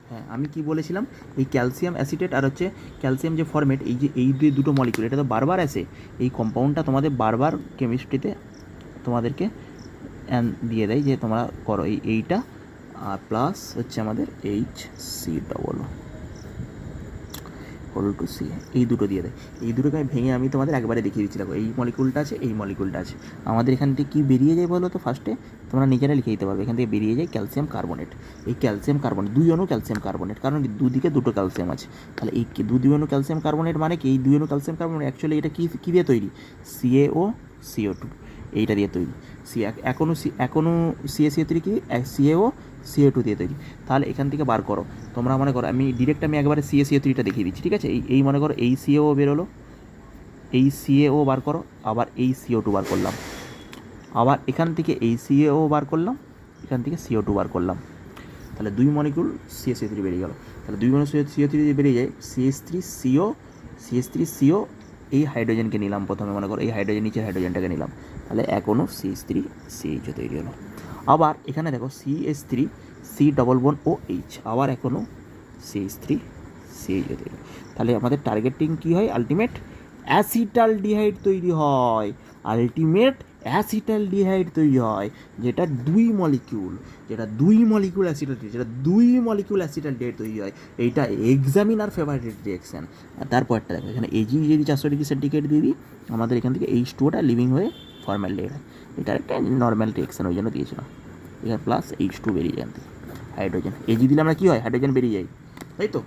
হ্যাঁ, আমি কি বলেছিলাম, এই ক্যালসিয়াম অ্যাসিটেট আর হচ্ছে ক্যালসিয়াম যে ফরমেট, এই যে এই দুটো মলিকুল, এটা তো বারবার আসে, এই কম্পাউন্ডটা তোমাদের বারবার কেমিস্ট্রিতে তোমাদেরকে দিয়ে দেয় যে তোমরা করো এইটা আর প্লাস হচ্ছে আমাদের HCl টু সি, এই দুটো দিয়ে দেয়। এই দুটোকে আমি ভেঙে আমি তোমাদের একবারে দেখিয়ে দিচ্ছি। দেখো এই মলিকুলটা আছে, এই মলিকুলটা আছে, আমাদের এখান থেকে কী বেরিয়ে যায় বলো তো? ফার্স্টে তোমরা নিজেরা লিখে দিতে পারবে, এখান থেকে বেরিয়ে যায় ক্যালসিয়াম কার্বনেট। এই ক্যালসিয়াম কার্বনেট 2 অণু ক্যালসিয়াম কার্বনেট, কারণ কি দুদিকে দুটো ক্যালসিয়াম আছে। তাহলে এই 2 অণু ক্যালসিয়াম কার্বনেট মানে কি, এই 2 অণু ক্যালসিয়াম কার্বনেট অ্যাকচুয়ালি এটা কী দিয়ে তৈরি? CaO CO2 এইটা দিয়ে তৈরি। এখনও CaCO3 কি CaO CO2 দিয়ে তৈরি। তাহলে এখান থেকে বার করো, তোমরা মনে করো আমি ডিরেক্ট একবারে CaCO3টা দেখিয়ে দিচ্ছি, ঠিক আছে? এই মনে করো এই CaO বেরোলো, এই CaO বার করো, আবার এই CO2 বার করলাম, আবার এখান থেকে এই CaO বার করলাম, এখান থেকে CO2 বার করলাম, তাহলে 2 মলিকুল CaCO3 বেরিয়ে গেল। তাহলে 2 মলিকুল CO3 বেরিয়ে যায়, CH3CO এই হাইড্রোজেনকে নিলাম প্রথমে, মনে করো এই হাইড্রোজেন, নিচের হাইড্রোজেনটাকে নিলাম, তাহলে এখনও CH3CHO তৈরি হলো। আবার এখানে দেখো CH3C ডবল বন্ড OH, আবার এখনও CH3CHO তৈরি। তাহলে আমাদের টার্গেটিং কী হয়? আলটিমেট অ্যাসিটালডিহাইড তৈরি হয়, আলটিমেট অ্যাসিটালডিহাইড তৈরি হয়, যেটা 2 মলিকিউল অ্যাসিটালডিহাইড, যেটা 2 মলিকিউল অ্যাসিটালডিহাইড তৈরি হয়। এইটা এক্সামিনার ফেভারিট রিঅ্যাকশান। আর তারপরটা দেখো, এখানে এজি যদি 400 ডিগ্রি সেন্টিগ্রেড দিয়ে দিই, আমাদের এখান থেকে H2টা লিভিং হয়ে ফর্মালডিহাইড হয়। এটা একটা নর্মাল রিঅ্যাকশান, ওই জন্য দিয়েছিলাম। এখানে প্লাস H2 বেরিয়ে যায়, হাইড্রোজেন এজি দিলে আমরা কী হয়? হাইড্রোজেন বেরিয়ে যায়, তাই তো?